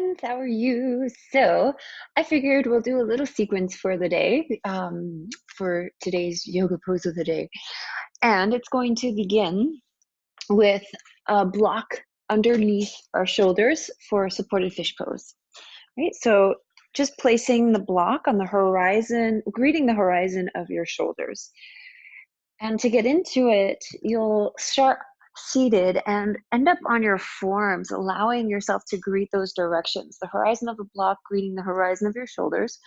friends, how are you? So, I figured we'll do a little sequence for the day, for today's yoga pose of the day. And it's going to begin with a block underneath our shoulders for a supported fish pose. Right? So, just placing the block on the horizon, greeting the horizon of your shoulders. And to get into it, you'll start seated and end up on your forearms, allowing yourself to greet those directions. The horizon of the block greeting the horizon of your shoulders,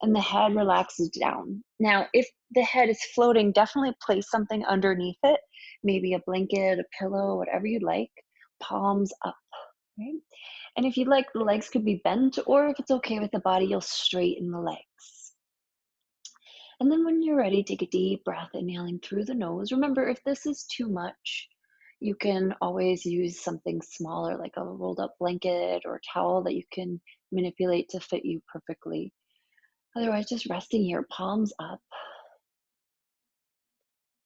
and the head relaxes down. Now, if the head is floating, definitely place something underneath it, maybe a blanket, a pillow, whatever you'd like, palms up. Right? And if you'd like, the legs could be bent, or if it's okay with the body, you'll straighten the legs. And then when you're ready, take a deep breath, inhaling through the nose. Remember, if this is too much, you can always use something smaller, like a rolled up blanket or a towel that you can manipulate to fit you perfectly. Otherwise, just resting here, palms up.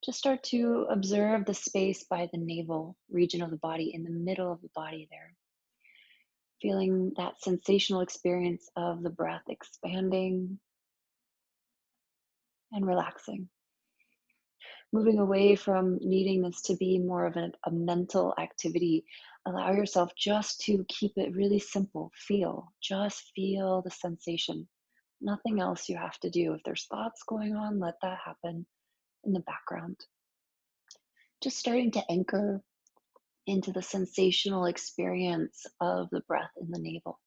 Just start to observe the space by the navel region of the body, in the middle of the body there. Feeling that sensational experience of the breath expanding and relaxing. Moving away from needing this to be more of a mental activity, allow yourself just to keep it really simple. Just feel the sensation. Nothing else you have to do. If there's thoughts going on, let that happen in the background. Just starting to anchor into the sensational experience of the breath in the navel.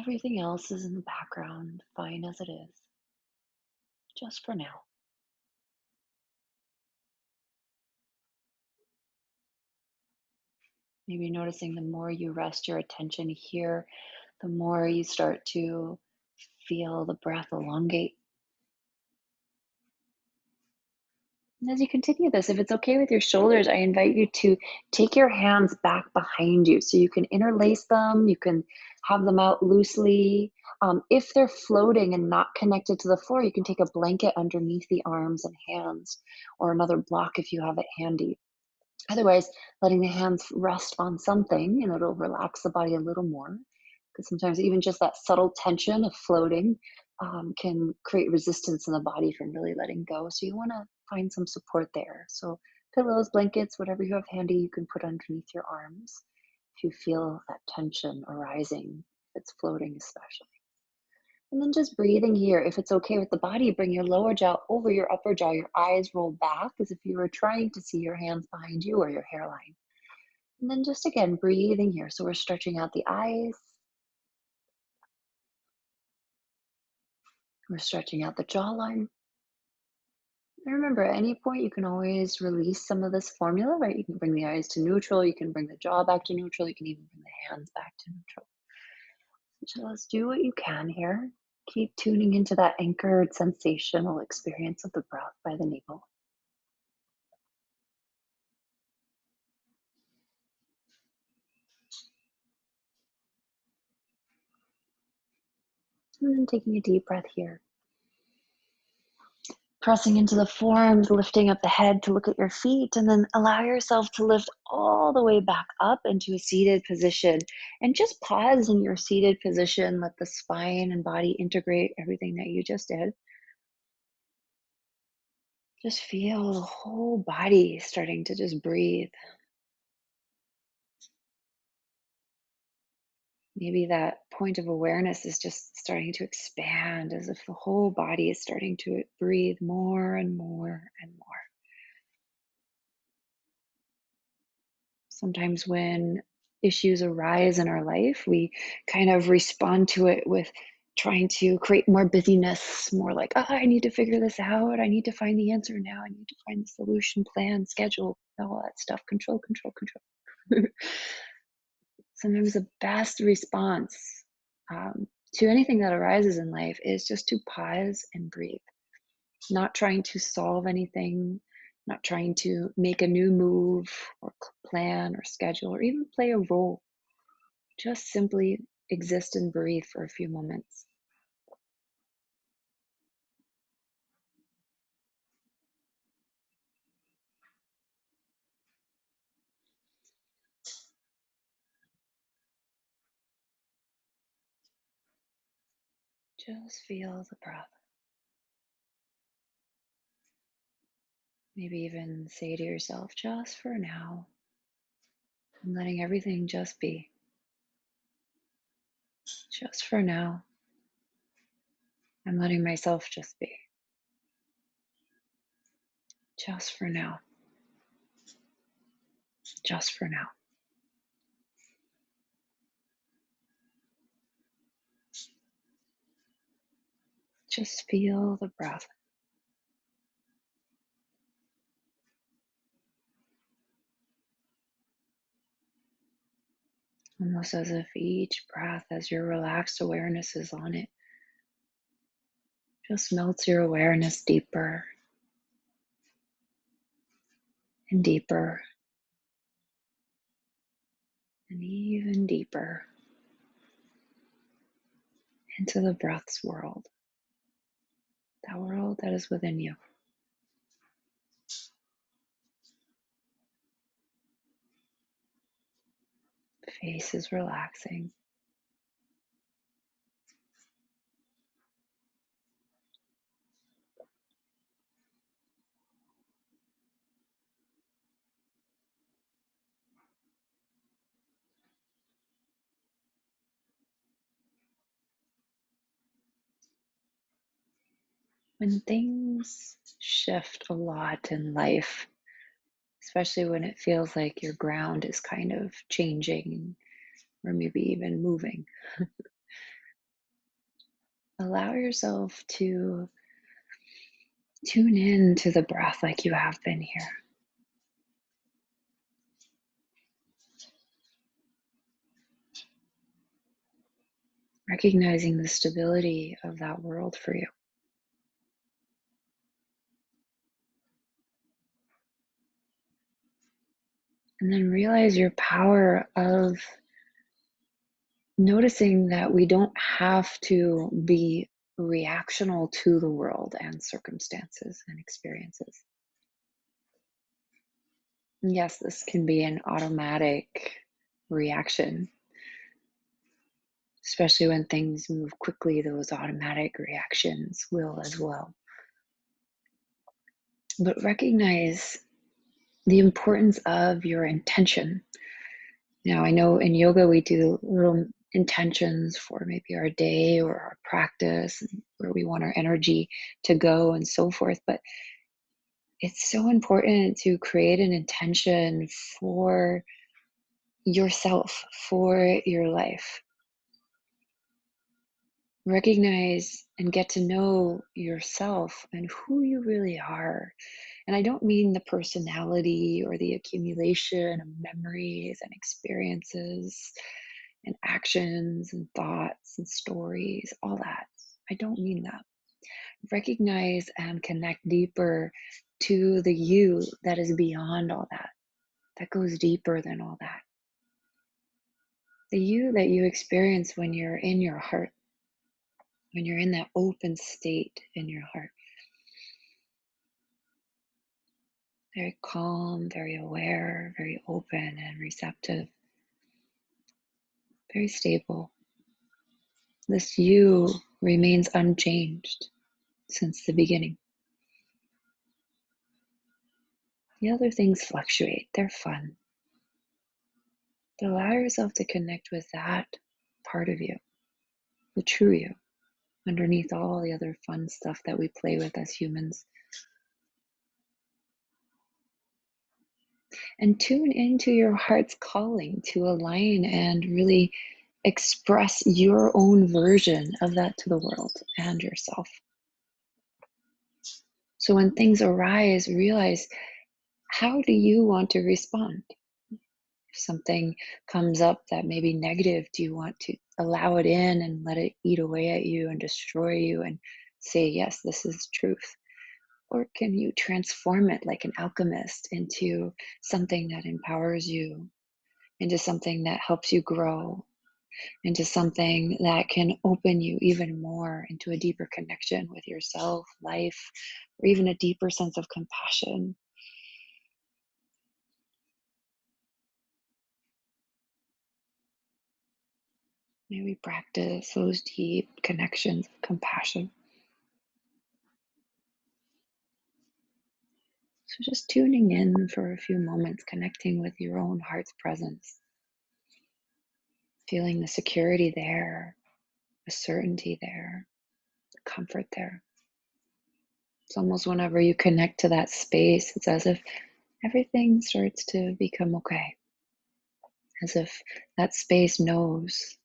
Everything else is in the background, fine as it is, just for now. Maybe noticing the more you rest your attention here, the more you start to feel the breath elongate. And as you continue this, if it's okay with your shoulders, I invite you to take your hands back behind you so you can interlace them, you can have them out loosely. If they're floating and not connected to the floor, you can take a blanket underneath the arms and hands, or another block if you have it handy. Otherwise, letting the hands rest on something, and it'll relax the body a little more. Because sometimes even just that subtle tension of floating can create resistance in the body from really letting go. So you want to find some support there. So pillows, blankets, whatever you have handy, you can put underneath your arms if you feel that tension arising, if it's floating especially. And then just breathing here. If it's okay with the body, bring your lower jaw over your upper jaw, your eyes roll back as if you were trying to see your hands behind you or your hairline. And then just again, breathing here. So we're stretching out the eyes, we're stretching out the jawline. And remember, at any point, you can always release some of this formula, right? You can bring the eyes to neutral, you can bring the jaw back to neutral, you can even bring the hands back to neutral. So just do what you can here. Keep tuning into that anchored sensational experience of the breath by the navel. And then taking a deep breath here. Pressing into the forearms, lifting up the head to look at your feet, and then allow yourself to lift all the way back up into a seated position. And just pause in your seated position. Let the spine and body integrate everything that you just did. Just feel the whole body starting to just breathe. Maybe that point of awareness is just starting to expand as if the whole body is starting to breathe more and more and more. Sometimes when issues arise in our life, we kind of respond to it with trying to create more busyness, more like, oh, I need to figure this out. I need to find the answer now. I need to find the solution, plan, schedule, all that stuff. Control, control, control. Sometimes the best response to anything that arises in life is just to pause and breathe, not trying to solve anything, not trying to make a new move or plan or schedule or even play a role. Just simply exist and breathe for a few moments. Just feel the breath. Maybe even say to yourself, just for now, I'm letting everything just be. Just for now, I'm letting myself just be. Just for now. Just for now. Just feel the breath. Almost as if each breath, as your relaxed awareness is on it, just melts your awareness deeper and deeper and even deeper into the breath's world, that world that is within you. Face is relaxing. When things shift a lot in life, especially when it feels like your ground is kind of changing or maybe even moving, allow yourself to tune in to the breath like you have been here. Recognizing the stability of that world for you. And then realize your power of noticing that we don't have to be reactional to the world and circumstances and experiences. Yes, this can be an automatic reaction, especially when things move quickly, those automatic reactions will as well. But recognize the importance of your intention. Now, I know in yoga we do little intentions for maybe our day or our practice, where we want our energy to go and so forth. But it's so important to create an intention for yourself, for your life. Recognize and get to know yourself and who you really are. And I don't mean the personality or the accumulation of memories and experiences and actions and thoughts and stories, all that. I don't mean that. Recognize and connect deeper to the you that is beyond all that, that goes deeper than all that. The you that you experience when you're in your heart, when you're in that open state in your heart. Very calm, very aware, very open and receptive, very stable. This you remains unchanged since the beginning. The other things fluctuate, they're fun. But allow yourself to connect with that part of you, the true you, underneath all the other fun stuff that we play with as humans. And tune into your heart's calling to align and really express your own version of that to the world and yourself. So when things arise, realize, how do you want to respond? If something comes up that may be negative, do you want to allow it in and let it eat away at you and destroy you and say, yes, this is truth? Or can you transform it like an alchemist into something that empowers you, into something that helps you grow, into something that can open you even more into a deeper connection with yourself, life, or even a deeper sense of compassion? May we practice those deep connections of compassion. So just tuning in for a few moments, connecting with your own heart's presence, feeling the security there, the certainty there, the comfort there. It's almost whenever you connect to that space, it's as if everything starts to become okay, as if that space knows.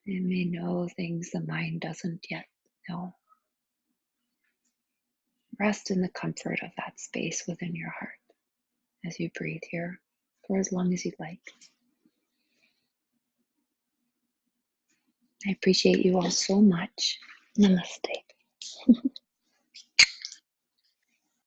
It may know things the mind doesn't yet know. Rest in the comfort of that space within your heart as you breathe here for as long as you'd like. I appreciate you all so much. Namaste.